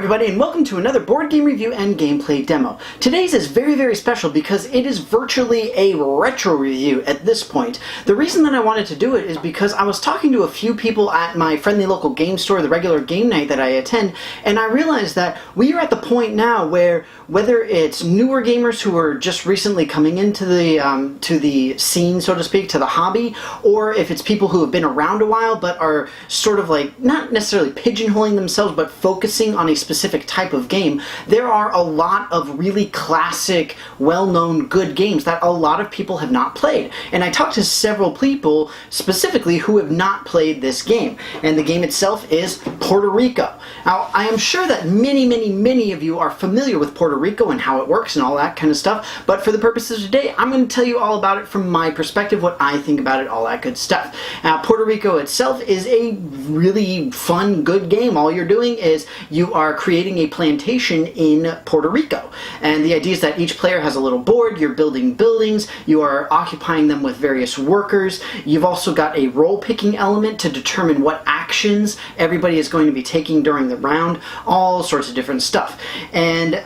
everybody, and welcome to another board game review and gameplay demo. Today's is very special because it is virtually a retro review at this point. The reason that I wanted to do it is because I was talking to a few people at my friendly local game store, the regular game night that I attend, and I realized that we are at the point now where whether it's newer gamers who are just recently coming into the scene, so to speak, to the hobby, or if it's people who have been around a while but are sort of like not necessarily pigeonholing themselves but focusing on a specific type of game, there are a lot of really classic, well-known, good games that a lot of people have not played. And I talked to several people specifically who have not played this game. And the game itself is Puerto Rico. Now, I am sure that many of you are familiar with Puerto Rico and how it works and all that kind of stuff, but for the purposes of today, I'm going to tell you all about it from my perspective, what I think about it, all that good stuff. Now, Puerto Rico itself is a really fun, good game. All you're doing is you are creating a plantation in Puerto Rico. And the idea is that each player has a little board, you're building buildings, you are occupying them with various workers. You've also got a role-picking element to determine what actions everybody is going to be taking during the round, all sorts of different stuff. And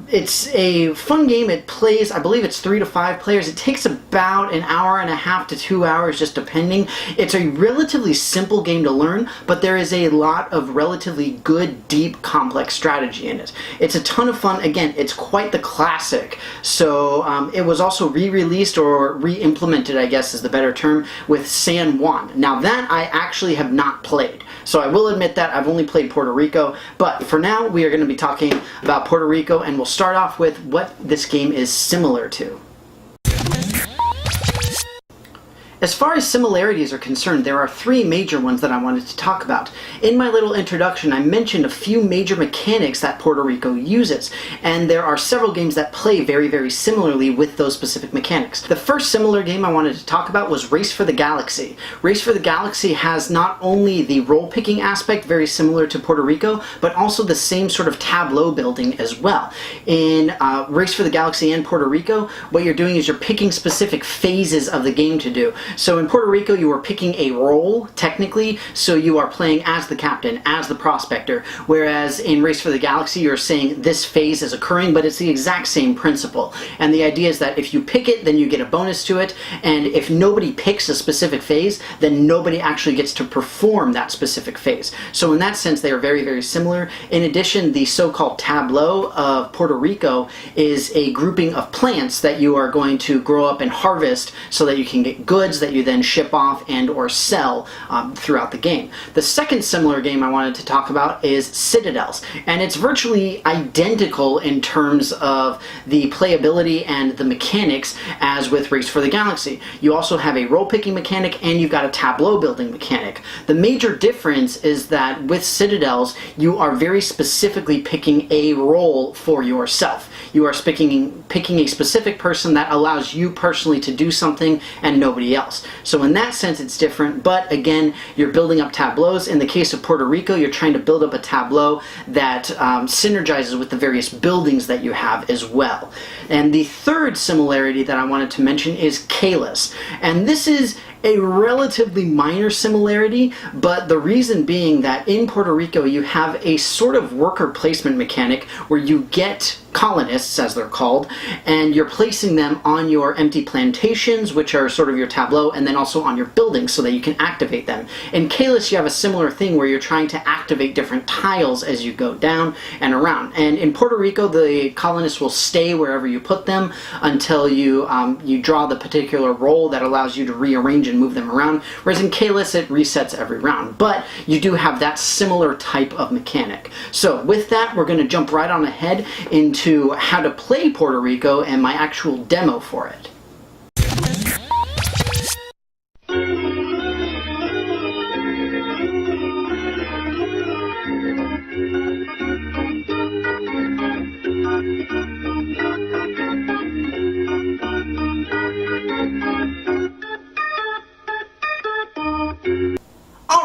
it's a fun game. It plays, I believe it's 3 to 5 players. It takes about an hour and a half to 2 hours, just depending. It's a relatively simple game to learn, but there is a lot of relatively good, deep, complex strategy in it. It's a ton of fun. Again, it's quite the classic. So it was also re-released or re-implemented, I guess is the better term, with San Juan. Now that I actually have not played. So I will admit that I've only played Puerto Rico, but for now we are going to be talking about Puerto Rico, and we'll start off with what this game is similar to. As far as similarities are concerned, there are 3 major ones that I wanted to talk about. In my little introduction, I mentioned a few major mechanics that Puerto Rico uses, and there are several games that play very similarly with those specific mechanics. The first similar game I wanted to talk about was Race for the Galaxy. Race for the Galaxy has not only the role-picking aspect, very similar to Puerto Rico, but also the same sort of tableau building as well. In Race for the Galaxy and Puerto Rico, what you're doing is you're picking specific phases of the game to do. So in Puerto Rico, you are picking a role, technically, so you are playing as the captain, as the prospector, whereas in Race for the Galaxy, you're saying this phase is occurring, but it's the exact same principle. And the idea is that if you pick it, then you get a bonus to it, and if nobody picks a specific phase, then nobody actually gets to perform that specific phase. So in that sense, they are very similar. In addition, the so-called tableau of Puerto Rico is a grouping of plants that you are going to grow up and harvest so that you can get goods that you then ship off and or sell throughout the game. The second similar game I wanted to talk about is Citadels, and it's virtually identical in terms of the playability and the mechanics as with Race for the Galaxy. You also have a role-picking mechanic and you've got a tableau building mechanic. The major difference is that with Citadels, you are very specifically picking a role for yourself. You are picking a specific person that allows you personally to do something and nobody else. So in that sense it's different, but again, you're building up tableaus. In the case of Puerto Rico, you're trying to build up a tableau that synergizes with the various buildings that you have as well. And the third similarity that I wanted to mention is Caylus, and this is a relatively minor similarity, but the reason being that in Puerto Rico you have a sort of worker placement mechanic where you get colonists, as they're called, and you're placing them on your empty plantations, which are sort of your tableau, and then also on your buildings so that you can activate them. In Caylus, you have a similar thing where you're trying to activate different tiles as you go down and around. And in Puerto Rico, the colonists will stay wherever you put them until you draw the particular role that allows you to rearrange and move them around, whereas in Caylus it resets every round. But you do have that similar type of mechanic. So with that, we're going to jump right on ahead into how to play Puerto Rico and my actual demo for it.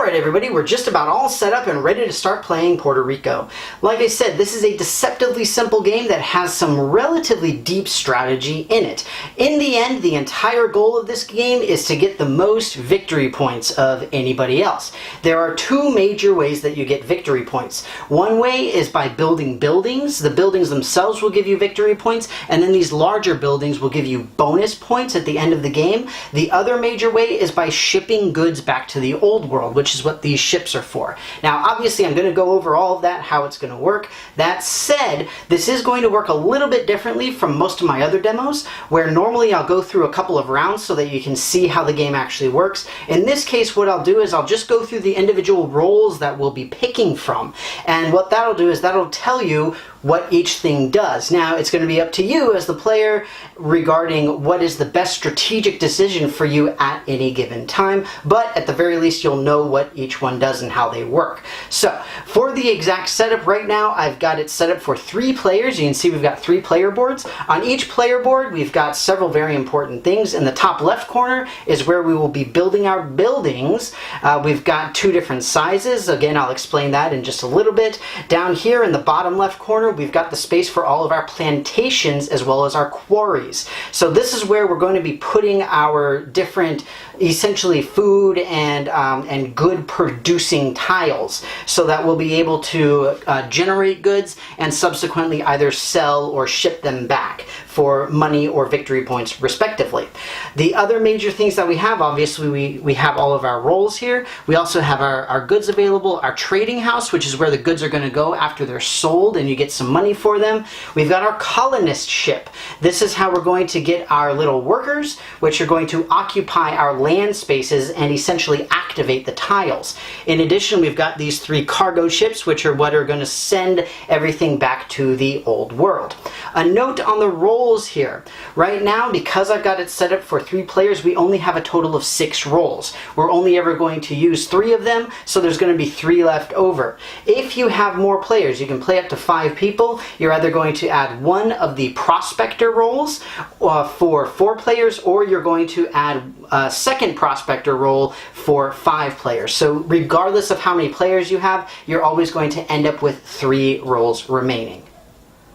Alright everybody, we're just about all set up and ready to start playing Puerto Rico. Like I said, this is a deceptively simple game that has some relatively deep strategy in it. In the end, the entire goal of this game is to get the most victory points of anybody else. There are two major ways that you get victory points. One way is by building buildings. The buildings themselves will give you victory points, and then these larger buildings will give you bonus points at the end of the game. The other major way is by shipping goods back to the old world, which is what these ships are for. Now, obviously, I'm going to go over all of that, how it's going to work. That said, this is going to work a little bit differently from most of my other demos, where normally I'll go through a couple of rounds so that you can see how the game actually works. In this case, what I'll do is I'll just go through the individual roles that we'll be picking from. And what that'll do is that'll tell you what each thing does. Now, it's going to be up to you as the player regarding what is the best strategic decision for you at any given time, but at the very least, you'll know what each one does and how they work. So, for the exact setup right now, I've got it set up for 3 players. You can see we've got 3 player boards. On each player board, we've got several very important things. In the top left corner is where we will be building our buildings. We've got 2 different sizes. Again, I'll explain that in just a little bit. Down here in the bottom left corner, we've got the space for all of our plantations as well as our quarries. So this is where we're going to be putting our different, essentially food and good producing tiles, so that we'll be able to generate goods and subsequently either sell or ship them back for money or victory points respectively. The other major things that we have, obviously we have all of our roles here. We also have our goods available, our trading house, which is where the goods are going to go after they're sold and you get some money for them. We've got our colonist ship. This is how we're going to get our little workers, which are going to occupy our land spaces and essentially activate the tiles. In addition, we've got these 3 cargo ships, which are what are going to send everything back to the old world. A note on the roles here. Right now, because I've got it set up for 3 players, we only have a total of 6 roles. We're only ever going to use 3 of them, so there's going to be 3 left over. If you have more players, you can play up to 5 people. You're either going to add 1 of the prospector roles for 4 players, or you're going to add a second prospector role for 5 players. So regardless of how many players you have, you're always going to end up with 3 roles remaining.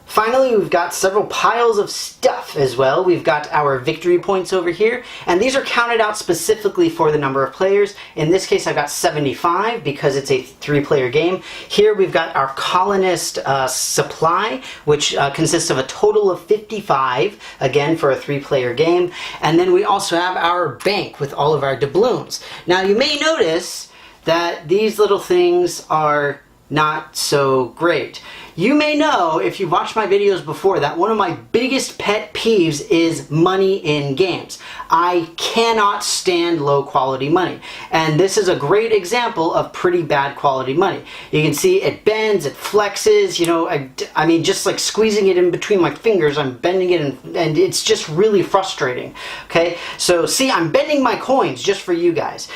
Finally, we've got several piles of stuff as well. We've got our victory points over here, and these are counted out specifically for the number of players. In this case, I've got 75 because it's a 3-player game. Here we've got our colonist supply, which consists of a total of 55, again for a 3-player game. And then we also have our bank with all of our doubloons. Now, you may notice that these little things are not so great. You may know, if you've watched my videos before, that one of my biggest pet peeves is money in games. I cannot stand low quality money. And this is a great example of pretty bad quality money. You can see it bends, it flexes, you know, I mean, just like squeezing it in between my fingers, I'm bending it and it's just really frustrating. Okay, so see, I'm bending my coins just for you guys.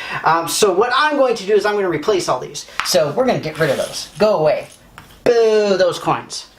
So what I'm going to do is I'm going to replace all these. So we're going to get rid of those. Go away. Boo, those coins.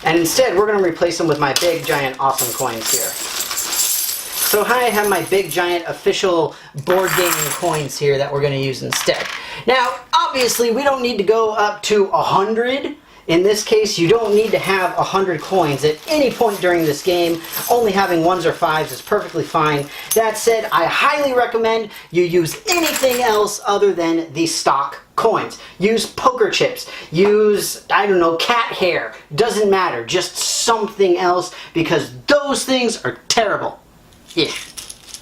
And instead, we're going to replace them with my big, giant, awesome coins here. So I have my big, giant, official board gaming coins here that we're going to use instead. Now, obviously, we don't need to go up to 100. In this case, you don't need to have 100 coins at any point during this game. Only having 1s or 5s is perfectly fine. That said, I highly recommend you use anything else other than the stock coins. Use poker chips. Use, I don't know, cat hair. Doesn't matter. Just something else, because those things are terrible. Yeah.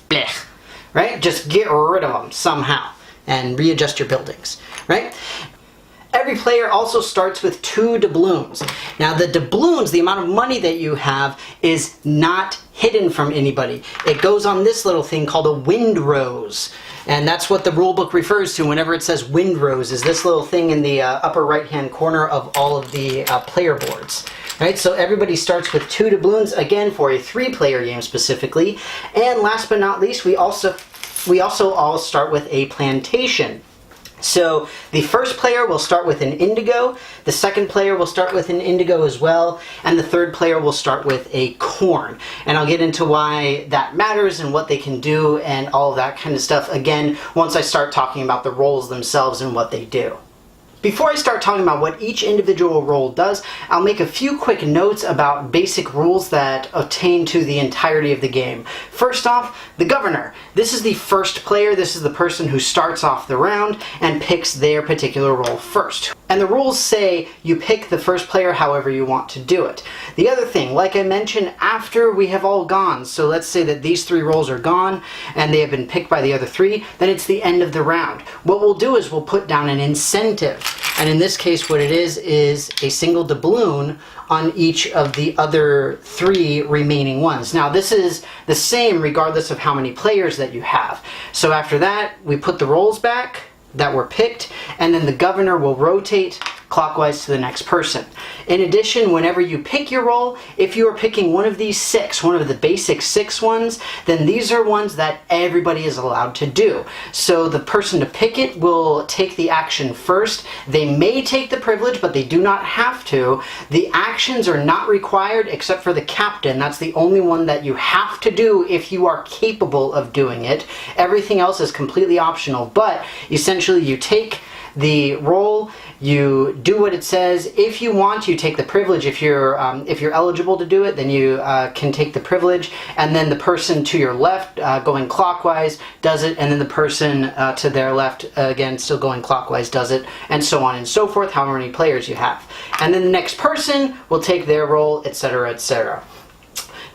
Blech. Right? Just get rid of them somehow and readjust your buildings. Right? Every player also starts with 2 doubloons. Now the doubloons, the amount of money that you have, is not hidden from anybody. It goes on this little thing called a windrose. And that's what the rulebook refers to whenever it says windrose, is this little thing in the upper right hand corner of all of the player boards. Right, so everybody starts with 2 doubloons, again for a 3-player game specifically. And last but not least, we also all start with a plantation. So the first player will start with an indigo, the second player will start with an indigo as well, and the third player will start with a corn. And I'll get into why that matters and what they can do and all of that kind of stuff again once I start talking about the roles themselves and what they do. Before I start talking about what each individual role does, I'll make a few quick notes about basic rules that attain to the entirety of the game. First off, the governor. This is the first player. This is the person who starts off the round and picks their particular role first. And the rules say you pick the first player however you want to do it. The other thing, like I mentioned, after we have all gone, so let's say that these three roles are gone and they have been picked by the other three, then it's the end of the round. What we'll do is we'll put down an incentive. And in this case, what it is a single doubloon on each of the other three remaining ones. Now, this is the same regardless of how many players that you have. So after that, we put the rolls back that were picked, and then the governor will rotate clockwise to the next person. In addition, whenever you pick your role, if you are picking one of these six, one of the basic 6 ones, then these are ones that everybody is allowed to do. So the person to pick it will take the action first. They may take the privilege, but they do not have to. The actions are not required except for the captain. That's the only one that you have to do if you are capable of doing it. Everything else is completely optional, but essentially you take the role, you do what it says. If you want, you take the privilege. If you're eligible to do it, then you can take the privilege, and then the person to your left going clockwise does it, and then the person to their left again still going clockwise does it, and so on and so forth, however many players you have. And then the next person will take their role, etc., etc.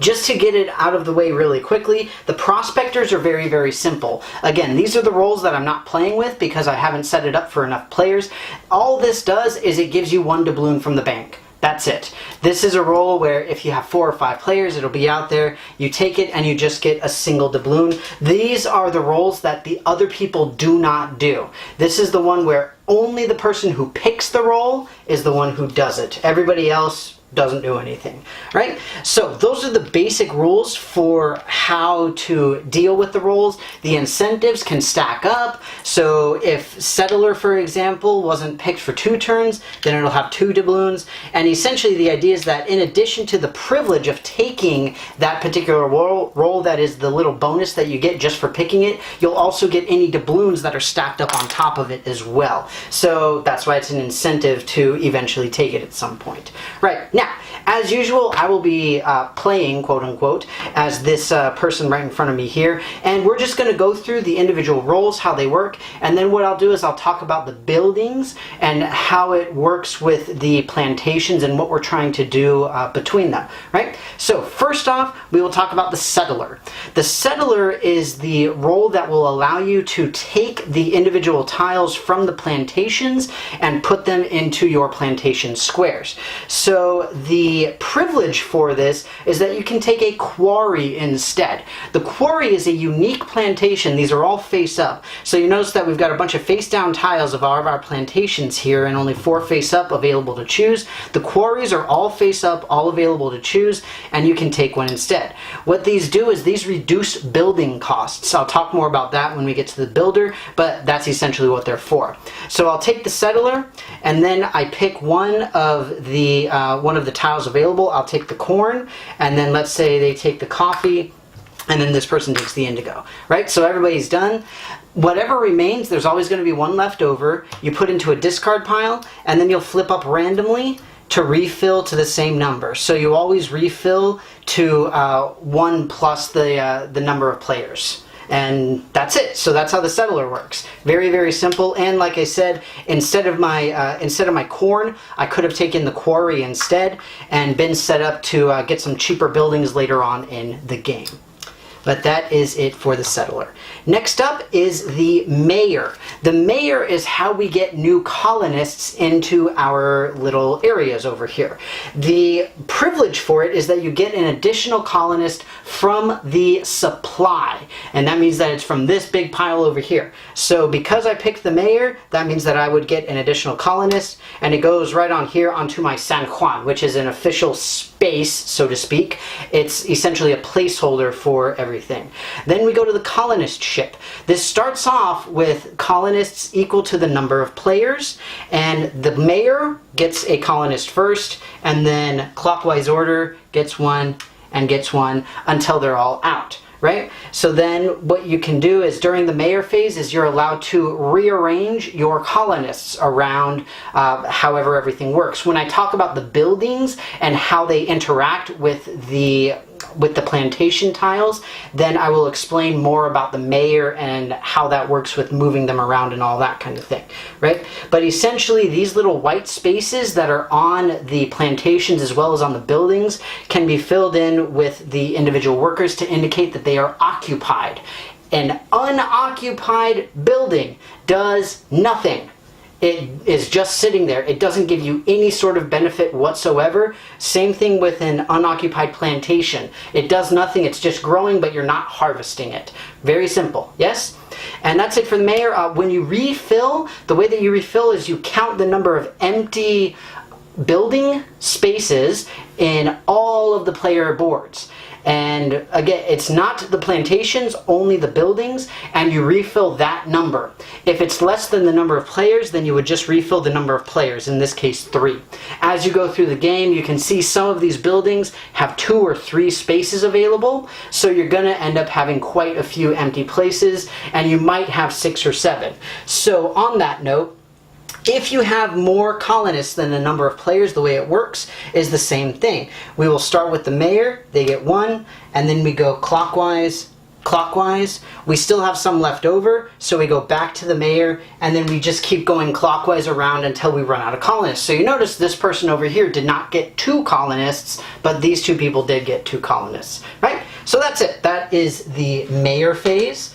Just to get it out of the way really quickly, the prospectors are very, very simple. Again, these are the roles that I'm not playing with because I haven't set it up for enough players. All this does is it gives you 1 doubloon from the bank. That's it. This is a role where if you have 4 or 5 players, it'll be out there. You take it and you just get a single doubloon. These are the roles that the other people do not do. This is the one where only the person who picks the role is the one who does it. Everybody else doesn't do anything, right? So those are the basic rules for how to deal with the roles. The incentives can stack up. So if settler, for example, wasn't picked for 2 turns, then it'll have 2 doubloons. And essentially the idea is that in addition to the privilege of taking that particular role, that is the little bonus that you get just for picking it, you'll also get any doubloons that are stacked up on top of it as well. So that's why it's an incentive to eventually take it at some point. Right. Now, as usual, I will be playing, quote unquote, as this person right in front of me here, and we're just going to go through the individual roles, how they work, and then what I'll do is I'll talk about the buildings and how it works with the plantations and what we're trying to do between them, right? So first off, we will talk about the settler. The settler is the role that will allow you to take the individual tiles from the plantations and put them into your plantation squares. So the privilege for this is that you can take a quarry instead. The quarry is a unique plantation. These are all face up. So you notice that we've got a bunch of face down tiles of all of our plantations here and only 4 face up available to choose. The quarries are all face up, all available to choose, and you can take one instead. What these do is these reduce building costs. I'll talk more about that when we get to the builder, but that's essentially what they're for. So I'll take the settler, and then I pick one of the tiles available. I'll take the corn, and then let's say they take the coffee, and then this person takes the indigo, right? So everybody's done. Whatever remains, there's always going to be one left over. You put into a discard pile, and then you'll flip up randomly to refill to the same number. So you always refill to 1 plus the number of players. And that's it. So that's how the settler works. Very, very simple. And like I said, instead of my corn, I could have taken the quarry instead and been set up to get some cheaper buildings later on in the game. But that is it for the settler. Next up is the mayor. The mayor is how we get new colonists into our little areas over here. The privilege for it is that you get an additional colonist from the supply. And that means that it's from this big pile over here. So because I picked the mayor, that means that I would get an additional colonist, and it goes right on here onto my San Juan, which is an official space, so to speak. It's essentially a placeholder for everything. everything. Then we go to the colonist ship. This starts off with colonists equal to the number of players, and the mayor gets a colonist first, and then clockwise order gets one and gets one until they're all out. Right? So then what you can do is during the mayor phase is you're allowed to rearrange your colonists around however everything works. When I talk about the buildings and how they interact with the plantation tiles, then I will explain more about the mayor and how that works with moving them around and all that kind of thing, right? But essentially these little white spaces that are on the plantations as well as on the buildings can be filled in with the individual workers to indicate that they are occupied. An unoccupied building does nothing. It is just sitting there. It doesn't give you any sort of benefit whatsoever. Same thing with an unoccupied plantation. It does nothing. It's just growing, but you're not harvesting it. Very simple. Yes? And that's it for the mayor. When you refill, the way that you refill is you count the number of empty building spaces in all of the player boards. And again, it's not the plantations, only the buildings, and you refill that number. If it's less than the number of players, then you would just refill the number of players, in this case 3. As you go through the game, you can see some of these buildings have 2 or 3 spaces available, so you're going to end up having quite a few empty places, and you might have 6 or 7. So on that note, if you have more colonists than the number of players, the way it works is the same thing. We will start with the mayor, they get 1, and then we go clockwise, clockwise. We still have some left over, so we go back to the mayor, and then we just keep going clockwise around until we run out of colonists. So you notice this person over here did not get 2 colonists, but these 2 people did get 2 colonists, right? So that's it. That is the mayor phase.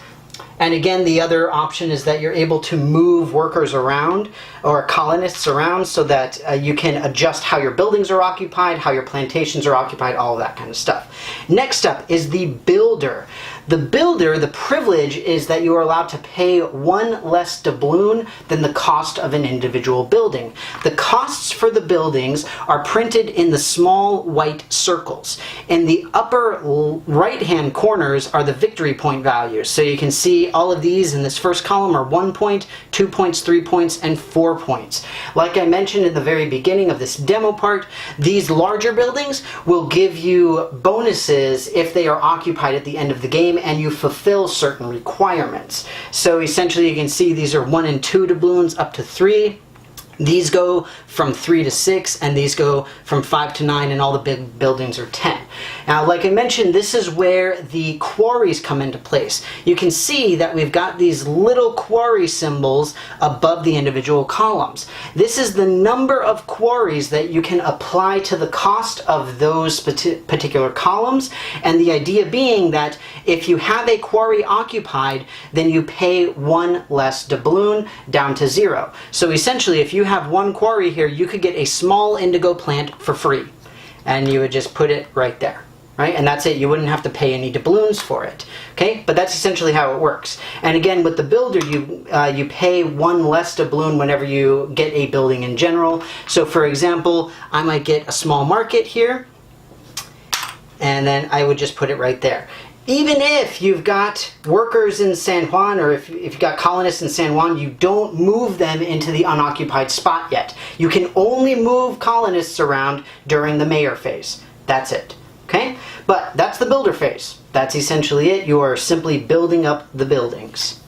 And again, the other option is that you're able to move workers around or colonists around so that you can adjust how your buildings are occupied, how your plantations are occupied, all of that kind of stuff. Next up is the builder. The builder, the privilege is that you are allowed to pay 1 less doubloon than the cost of an individual building. The costs for the buildings are printed in the small white circles. In the upper right-hand corners are the victory point values. So you can see all of these in this first column are 1 point, 2 points, 3 points, and 4 points. Like I mentioned in the very beginning of this demo part, these larger buildings will give you bonuses if they are occupied at the end of the game and you fulfill certain requirements. So essentially you can see these are 1 and 2 doubloons up to 3. These go from 3 to 6, and these go from 5 to 9, and all the big buildings are 10. Now, like I mentioned, this is where the quarries come into place. You can see that we've got these little quarry symbols above the individual columns. This is the number of quarries that you can apply to the cost of those particular columns, and the idea being that if you have a quarry occupied, then you pay 1 less doubloon down to 0. So essentially, if you have 1 quarry here, you could get a small indigo plant for free, and you would just put it right there, right? And that's it. You wouldn't have to pay any doubloons for it, okay? But that's essentially how it works. And again, with the builder, you pay 1 less doubloon whenever you get a building in general. So for example, I might get a small market here, and then I would just put it right there. Even if you've got workers in San Juan, or if you've got colonists in San Juan, you don't move them into the unoccupied spot yet. You can only move colonists around during the mayor phase. That's it. Okay? But that's the builder phase. That's essentially it. You are simply building up the buildings.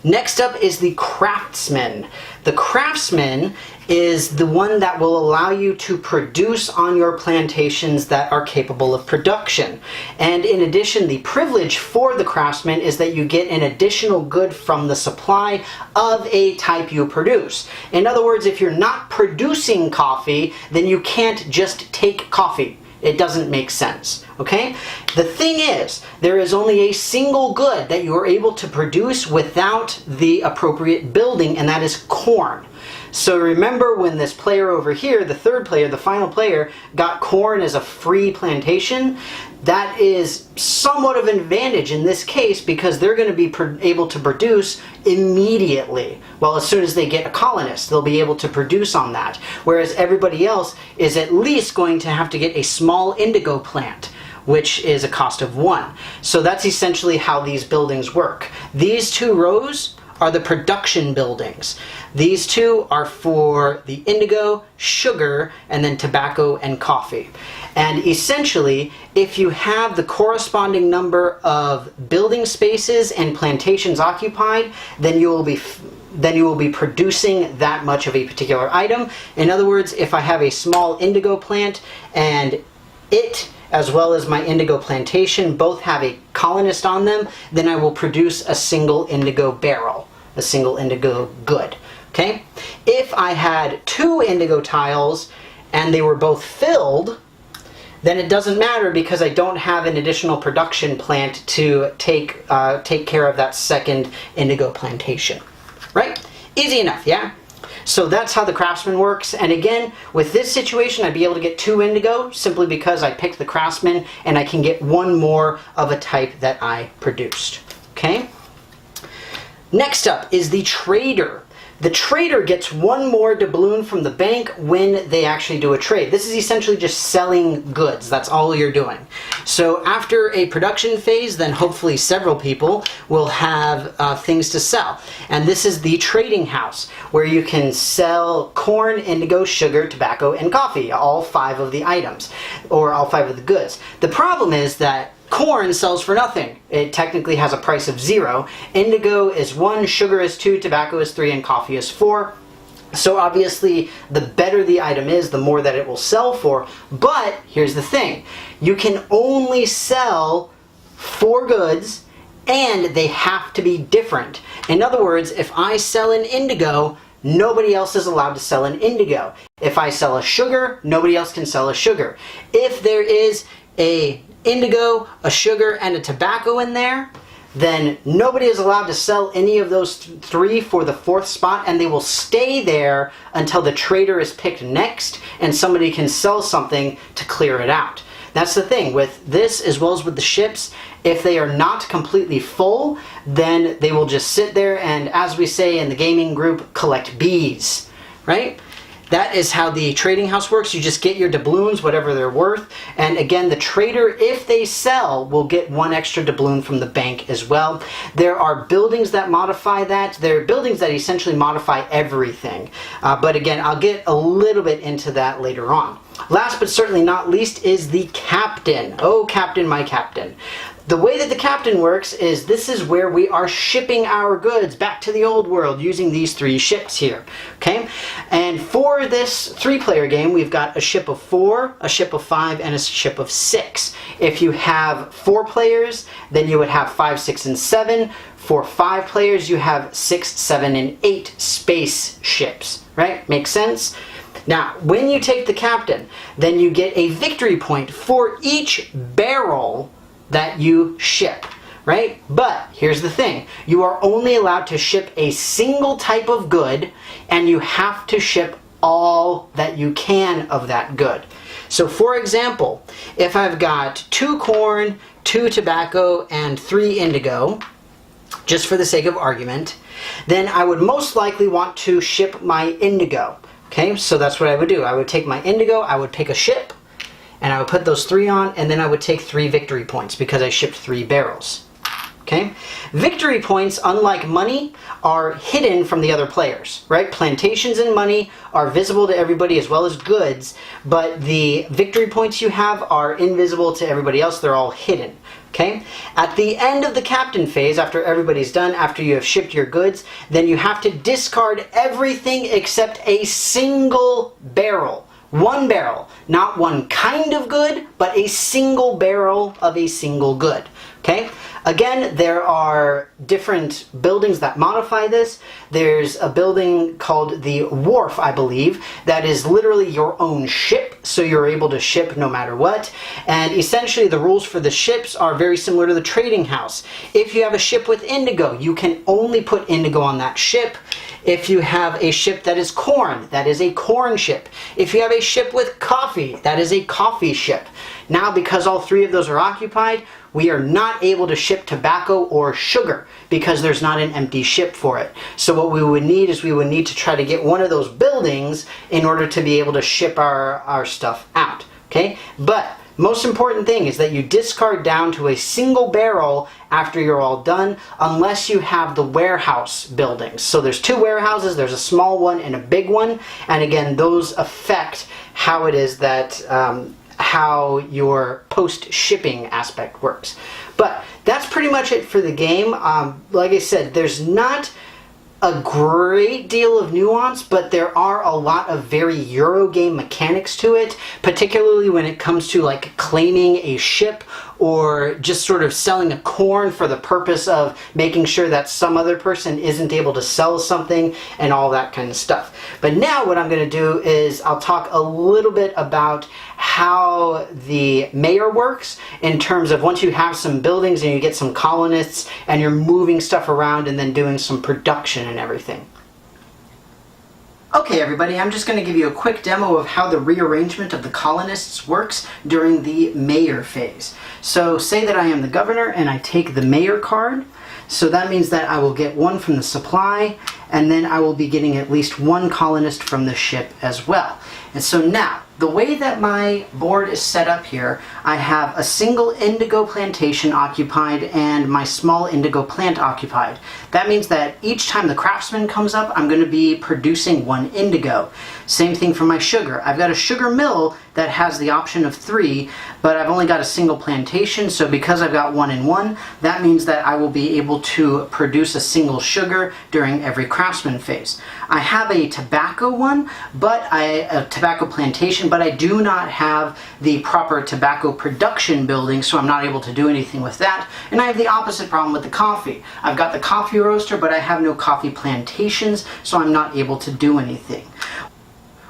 Next up is the Craftsman. The Craftsman is the one that will allow you to produce on your plantations that are capable of production. And in addition, the privilege for the Craftsman is that you get an additional good from the supply of a type you produce. In other words, if you're not producing coffee, then you can't just take coffee. It doesn't make sense, okay? The thing is, there is only a single good that you are able to produce without the appropriate building, and that is corn. So remember when this player over here, the third player, the final player, got corn as a free plantation? That is somewhat of an advantage in this case because they're going to be able to produce immediately. Well, as soon as they get a colonist, they'll be able to produce on that. Whereas everybody else is at least going to have to get a small indigo plant. which is a cost of 1. So that's essentially how these buildings work. These 2 rows are the production buildings. These 2 are for the indigo, sugar, and then tobacco and coffee. And essentially, if you have the corresponding number of building spaces and plantations occupied, then you will be producing that much of a particular item. In other words, if I have a small indigo plant and it as well as my indigo plantation both have a colonist on them, then I will produce a single indigo barrel, a single indigo good. Okay? If I had 2 indigo tiles and they were both filled, then it doesn't matter because I don't have an additional production plant to take care of that second indigo plantation. Right? Easy enough, yeah? So that's how the Craftsman works. And again, with this situation, I'd be able to get 2 indigo simply because I picked the Craftsman and I can get 1 more of a type that I produced. Okay? Next up is the trader. The trader gets 1 more doubloon from the bank when they actually do a trade. This is essentially just selling goods. That's all you're doing. So after a production phase, then hopefully several people will have things to sell. And this is the trading house where you can sell corn, indigo, sugar, tobacco, and coffee, all 5 of the items, or all 5 of the goods. The problem is that corn sells for nothing. It technically has a price of 0. Indigo is 1, sugar is 2, tobacco is 3, and coffee is 4. So obviously, the better the item is, the more that it will sell for. But here's the thing. You can only sell 4 goods, and they have to be different. In other words, if I sell an indigo, nobody else is allowed to sell an indigo. If I sell a sugar, nobody else can sell a sugar. If there is a indigo, a sugar, and a tobacco in there, then nobody is allowed to sell any of those 3 for the 4th spot, and they will stay there until the trader is picked next and somebody can sell something to clear it out. That's the thing with this as well as with the ships. If they are not completely full, then they will just sit there and, as we say in the gaming group, collect bees, right? That is how the trading house works. You just get your doubloons, whatever they're worth. And again, the trader, if they sell, will get 1 extra doubloon from the bank as well. There are buildings that modify that. There are buildings that essentially modify everything. But again, I'll get a little bit into that later on. Last but certainly not least is the captain. Oh, captain, my captain. The way that the captain works is this is where we are shipping our goods back to the old world using these 3 ships here, okay? And for this 3-player game, we've got a ship of 4, a ship of 5, and a ship of 6. If you have 4 players, then you would have 5, 6, and 7. For 5 players, you have 6, 7, and 8 space ships, right? Makes sense? Now, when you take the captain, then you get a victory point for each barrel that you ship, right? But here's the thing. You are only allowed to ship a single type of good, and you have to ship all that you can of that good. So for example, if I've got 2 corn, 2 tobacco, and 3 indigo, just for the sake of argument, then I would most likely want to ship my indigo. Okay, so that's what I would do. I would take my indigo, I would pick a ship, and I would put those 3 on, and then I would take 3 victory points because I shipped 3 barrels. Okay? Victory points, unlike money, are hidden from the other players, right? Plantations and money are visible to everybody as well as goods, but the victory points you have are invisible to everybody else. They're all hidden. Okay? At the end of the captain phase, after everybody's done, after you have shipped your goods, then you have to discard everything except a single barrel. 1 barrel, not 1 kind of good, but a single barrel of a single good. Okay? Again, there are different buildings that modify this. There's a building called the Wharf, I believe, that is literally your own ship, so you're able to ship no matter what. And essentially the rules for the ships are very similar to the trading house. If you have a ship with indigo, you can only put indigo on that ship. If you have a ship that is corn, that is a corn ship. If you have a ship with coffee, that is a coffee ship. Now, because all 3 of those are occupied, we are not able to ship tobacco or sugar because there's not an empty ship for it. So what we would need is we would need to try to get one of those buildings in order to be able to ship our stuff out. Okay? But Most important thing is that you discard down to a single barrel after you're all done, unless you have the warehouse buildings. So there's two warehouses, there's a small one and a big one, and again, those affect how it is that how your post-shipping aspect works. But that's pretty much it for the game. Like I said, there's not a great deal of nuance, but there are a lot of very Eurogame mechanics to it, particularly when it comes to like claiming a ship or just sort of selling a corn for the purpose of making sure that some other person isn't able to sell something and all that kind of stuff. But now what I'm going to do is I'll talk a little bit about how the mayor works in terms of once you have some buildings and you get some colonists and you're moving stuff around and then doing some production and everything. Okay everybody, I'm just going to give you a quick demo of how the rearrangement of the colonists works during the mayor phase. So say that I am the governor and I take the mayor card. So that means that I will get one from the supply, and then I will be getting at least one colonist from the ship as well. And so now, the way that my board is set up here, I have a single indigo plantation occupied and my small indigo plant occupied. That means that each time the craftsman comes up, I'm going to be producing one indigo. Same thing for my sugar. I've got a sugar mill that has the option of 3, but I've only got a single plantation, so because I've got 1 and 1, that means that I will be able to produce a single sugar during every craftsman phase. I have a tobacco one, a tobacco plantation, but I do not have the proper tobacco production building, so I'm not able to do anything with that. And I have the opposite problem with the coffee. I've got the coffee roaster, but I have no coffee plantations, so I'm not able to do anything.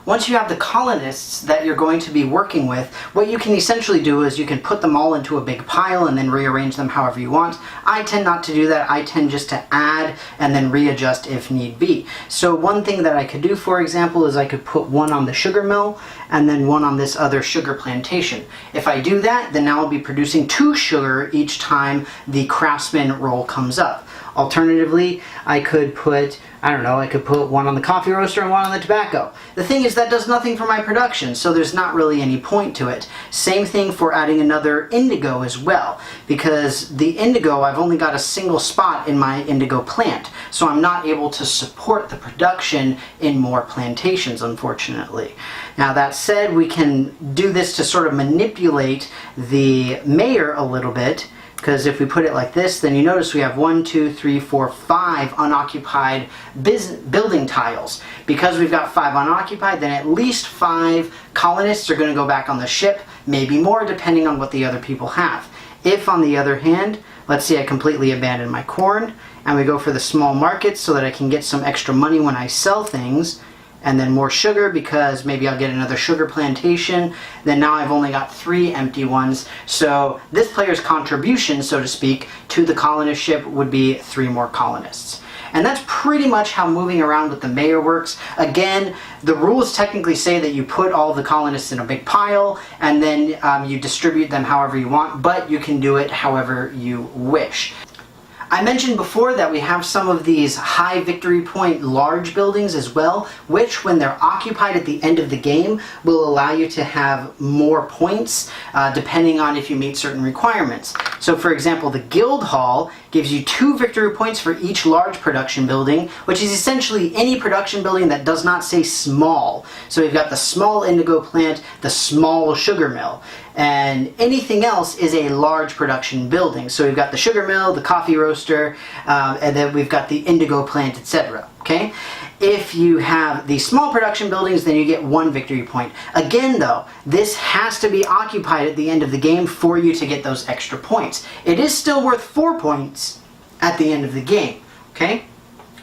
Once you have the colonists that you're going to be working with, what you can essentially do is you can put them all into a big pile and then rearrange them however you want. I tend not to do that. I tend just to add and then readjust if need be. So one thing that I could do, for example, is I could put one on the sugar mill and then one on this other sugar plantation. If I do that, then now I'll be producing 2 sugar each time the craftsman roll comes up. Alternatively, I could put, I could put one on the coffee roaster and one on the tobacco. The thing is that does nothing for my production, so there's not really any point to it. Same thing for adding another indigo as well, because the indigo, I've only got a single spot in my indigo plant, so I'm not able to support the production in more plantations, unfortunately. Now that said, we can do this to sort of manipulate the mayor a little bit, because if we put it like this, then you notice we have 1, 2, 3, 4, 5 unoccupied building tiles. Because we've got 5 unoccupied, then at least 5 colonists are going to go back on the ship, maybe more depending on what the other people have. If on the other hand, let's say I completely abandon my corn, and we go for the small markets so that I can get some extra money when I sell things, and then more sugar because maybe I'll get another sugar plantation, then now I've only got 3 empty ones. So this player's contribution, so to speak, to the colonist ship would be 3 more colonists. And that's pretty much how moving around with the mayor works. Again, the rules technically say that you put all the colonists in a big pile and then you distribute them however you want, but you can do it however you wish. I mentioned before that we have some of these high victory point large buildings as well, which when they're occupied at the end of the game will allow you to have more points depending on if you meet certain requirements. So for example, the guild hall gives you 2 victory points for each large production building, which is essentially any production building that does not say small. So we've got the small indigo plant, the small sugar mill, and anything else is a large production building. So we've got the sugar mill, the coffee roaster, and then we've got the indigo plant, etc. Okay? If you have the small production buildings, then you get 1 victory point. Again though, this has to be occupied at the end of the game for you to get those extra points. It is still worth 4 points at the end of the game. Okay?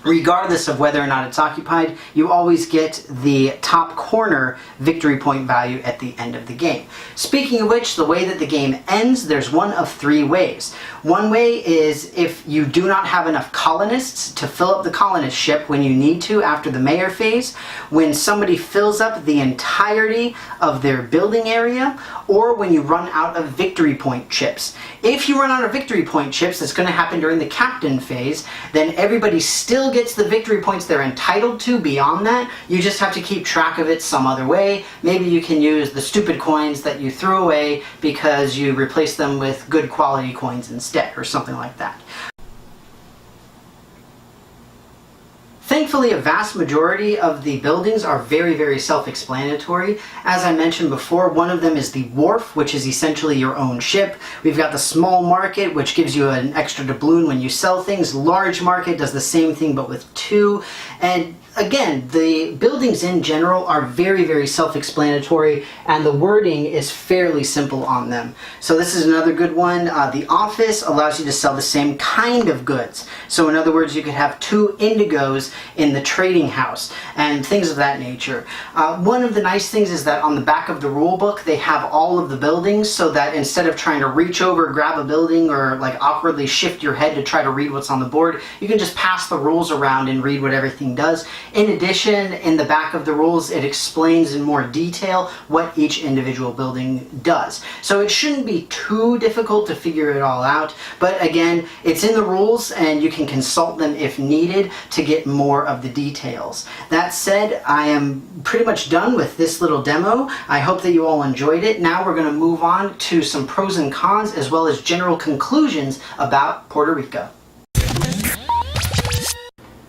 Regardless of whether or not it's occupied, you always get the top corner victory point value at the end of the game. Speaking of which, the way that the game ends, there's one of 3 ways. One way is if you do not have enough colonists to fill up the colonist ship when you need to after the mayor phase, when somebody fills up the entirety of their building area, or when you run out of victory point chips. If you run out of victory point chips, that's going to happen during the captain phase, then everybody still gets the victory points they're entitled to beyond that. You just have to keep track of it some other way. Maybe you can use the stupid coins that you threw away because you replaced them with good quality coins instead, or something like that. Thankfully, a vast majority of the buildings are very, very self-explanatory. As I mentioned before, one of them is the wharf, which is essentially your own ship. We've got the small market, which gives you an extra doubloon when you sell things. Large market does the same thing, but with 2. And again, the buildings in general are very, very self-explanatory, and the wording is fairly simple on them. So this is another good one. The office allows you to sell the same kind of goods. So in other words, you could have 2 indigos in the trading house and things of that nature. One of the nice things is that on the back of the rule book, they have all of the buildings, so that instead of trying to reach over, grab a building, or like awkwardly shift your head to try to read what's on the board, you can just pass the rules around and read what everything does. In addition, in the back of the rules, it explains in more detail what each individual building does. So it shouldn't be too difficult to figure it all out, but again, it's in the rules and you can consult them if needed to get more of the details. That said, I am pretty much done with this little demo. I hope that you all enjoyed it. Now we're going to move on to some pros and cons as well as general conclusions about Puerto Rico.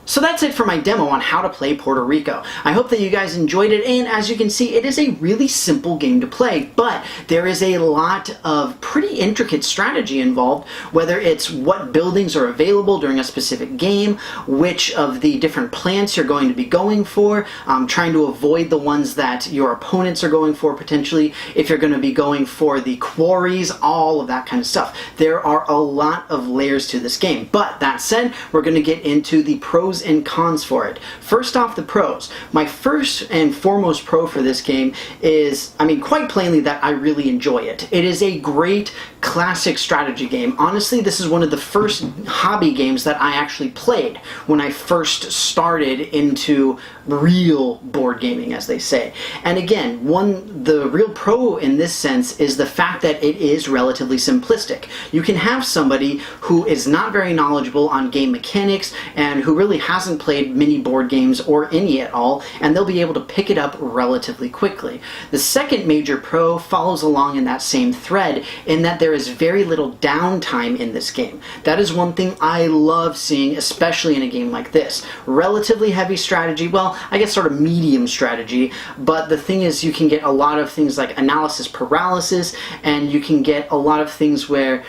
So that's it for my demo on how to play Puerto Rico. I hope that you guys enjoyed it, and as you can see, it is a really simple game to play, but there is a lot of pretty intricate strategy involved, whether it's what buildings are available during a specific game, which of the different plants you're going to be going for, trying to avoid the ones that your opponents are going for potentially, if you're going to be going for the quarries, all of that kind of stuff. There are a lot of layers to this game, but that said, we're going to get into the pros and cons for it. First off, the pros. My first and foremost pro for this game is, quite plainly, that I really enjoy it. It is a great classic strategy game. Honestly, this is one of the first hobby games that I actually played when I first started into real board gaming, as they say. And again, the real pro in this sense is the fact that it is relatively simplistic. You can have somebody who is not very knowledgeable on game mechanics and who really hasn't played many board games or any at all, and they'll be able to pick it up relatively quickly. The second major pro follows along in that same thread in that there is very little downtime in this game. That is one thing I love seeing, especially in a game like this. Relatively heavy strategy, well, I guess sort of medium strategy, but the thing is you can get a lot of things like analysis paralysis, and you can get a lot of things where,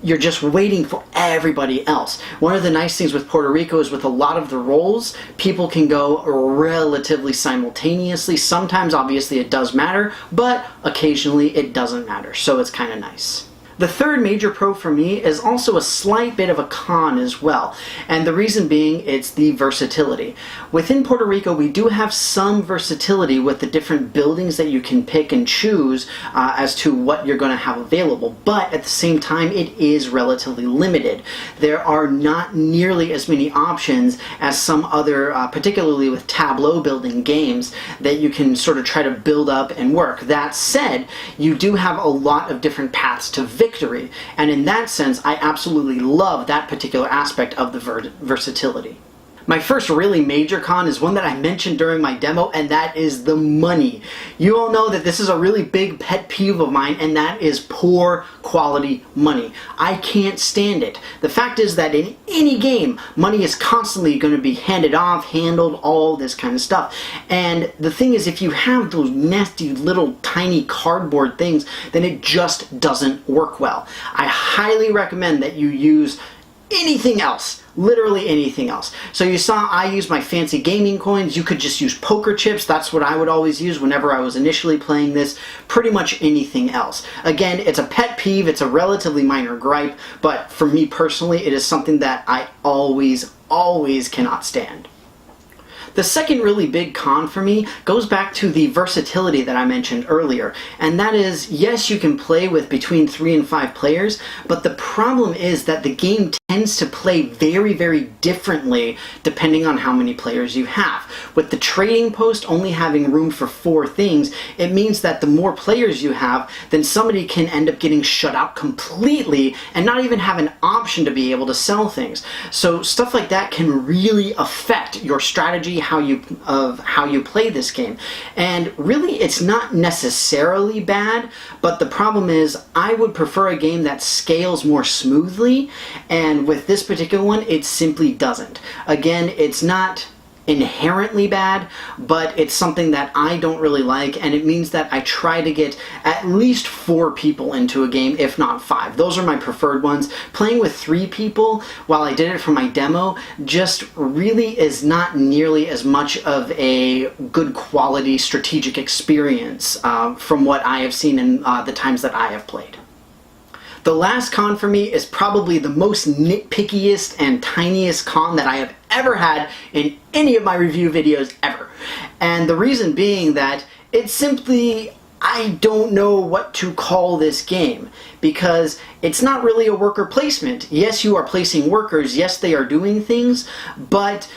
you're just waiting for everybody else. One of the nice things with Puerto Rico is with a lot of the roles, people can go relatively simultaneously. Sometimes, obviously, it does matter, but occasionally it doesn't matter, so it's kind of nice. The third major pro for me is also a slight bit of a con as well, and the reason being it's the versatility. Within Puerto Rico, we do have some versatility with the different buildings that you can pick and choose as to what you're going to have available, but at the same time it is relatively limited. There are not nearly as many options as some other, particularly with tableau building games, that you can sort of try to build up and work. That said, you do have a lot of different paths to victory, and in that sense I absolutely love that particular aspect of the versatility. My first really major con is one that I mentioned during my demo, and that is the money. You all know that this is a really big pet peeve of mine, and that is poor quality money. I can't stand it. The fact is that in any game, money is constantly going to be handed off, handled, all this kind of stuff. And the thing is, if you have those nasty little tiny cardboard things, then it just doesn't work well. I highly recommend that you use anything else. Literally anything else. So you saw I use my fancy gaming coins. You could just use poker chips. That's what I would always use whenever I was initially playing this. Pretty much anything else. Again, it's a pet peeve. It's a relatively minor gripe, but for me personally, it is something that I always cannot stand. The second really big con for me goes back to the versatility that I mentioned earlier, and that is, yes, you can play with between 3 and 5 players, but the problem is that the game tends to play very, very differently depending on how many players you have. With the trading post only having room for 4 things, it means that the more players you have, then somebody can end up getting shut out completely and not even have an option to be able to sell things. So stuff like that can really affect your strategy, how you play this game. And really, it's not necessarily bad, but the problem is I would prefer a game that scales more smoothly, and with this particular one, it simply doesn't. Again, it's not inherently bad, but it's something that I don't really like, and it means that I try to get at least 4 people into a game, if not 5. Those are my preferred ones. Playing with 3 people, while I did it for my demo, just really is not nearly as much of a good quality strategic experience from what I have seen in the times that I have played. The last con for me is probably the most nitpickiest and tiniest con that I have ever had in any of my review videos ever. And the reason being that it's simply, I don't know what to call this game, because it's not really a worker placement. Yes, you are placing workers, yes, they are doing things, but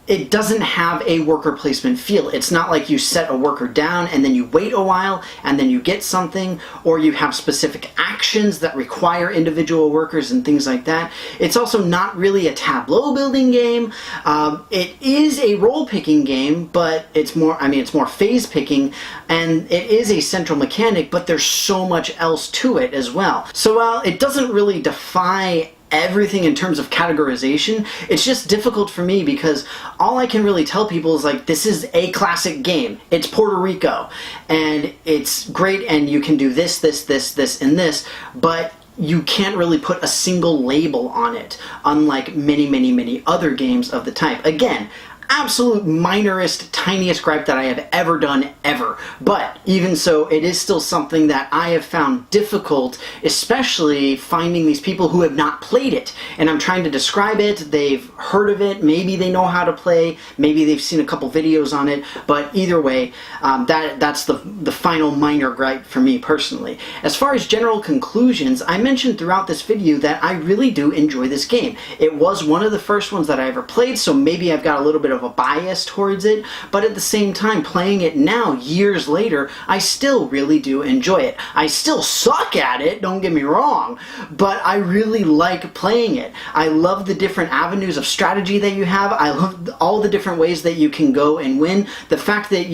it doesn't have a worker placement feel. It's not like you set a worker down and then you wait a while and then you get something, or you have specific actions that require individual workers and things like that. It's also not really a tableau building game. It is a role picking game, but it's more phase picking, and it is a central mechanic, but there's so much else to it as well. So while it doesn't really defy everything in terms of categorization, it's just difficult for me because all I can really tell people is like, this is a classic game. It's Puerto Rico and it's great and you can do this, this, this, this, and this, but you can't really put a single label on it, unlike many, many, many other games of the type. Again, absolute minorest, tiniest gripe that I have ever done, ever. But even so, it is still something that I have found difficult, especially finding these people who have not played it. And I'm trying to describe it, they've heard of it, maybe they know how to play, maybe they've seen a couple videos on it, but either way, that's the final minor gripe for me personally. As far as general conclusions, I mentioned throughout this video that I really do enjoy this game. It was one of the first ones that I ever played, so maybe I've got a little bit of a bias towards it, but at the same time, playing it now, years later, I still really do enjoy it. I still suck at it, don't get me wrong, but I really like playing it. I love the different avenues of strategy that you have. I love all the different ways that you can go and win. The fact that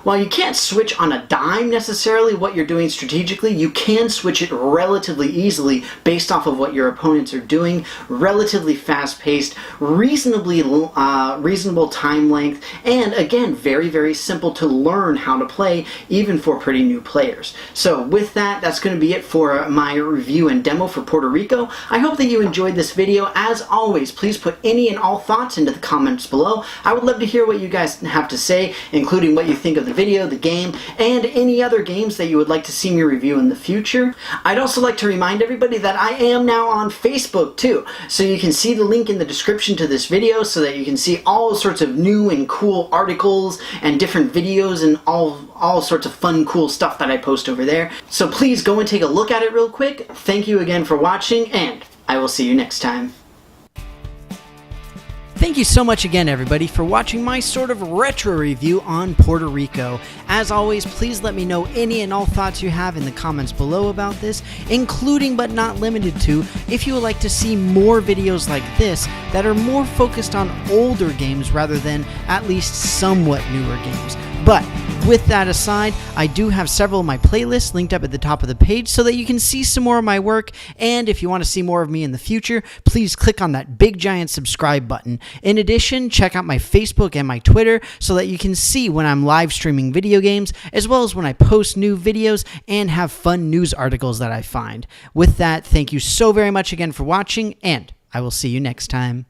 while you can't switch on a dime necessarily what you're doing strategically, you can switch it relatively easily based off of what your opponents are doing. Relatively fast-paced, reasonable time length, and again, very, very simple to learn how to play, even for pretty new players. So with that, that's going to be it for my review and demo for Puerto Rico. I hope that you enjoyed this video. As always, please put any and all thoughts into the comments below. I would love to hear what you guys have to say, including what you think of the video, the game, and any other games that you would like to see me review in the future. I'd also like to remind everybody that I am now on Facebook too, so you can see the link in the description to this video so that you can see all sorts of new and cool articles and different videos and all sorts of fun, cool stuff that I post over there. So please go and take a look at it real quick. Thank you again for watching, and I will see you next time. Thank you so much again, everybody, for watching my sort of retro review on Puerto Rico. As always, please let me know any and all thoughts you have in the comments below about this, including but not limited to if you would like to see more videos like this that are more focused on older games rather than at least somewhat newer games. But with that aside, I do have several of my playlists linked up at the top of the page so that you can see some more of my work, and if you want to see more of me in the future, please click on that big giant subscribe button. In addition, check out my Facebook and my Twitter so that you can see when I'm live streaming video games, as well as when I post new videos and have fun news articles that I find. With that, thank you so very much again for watching, and I will see you next time.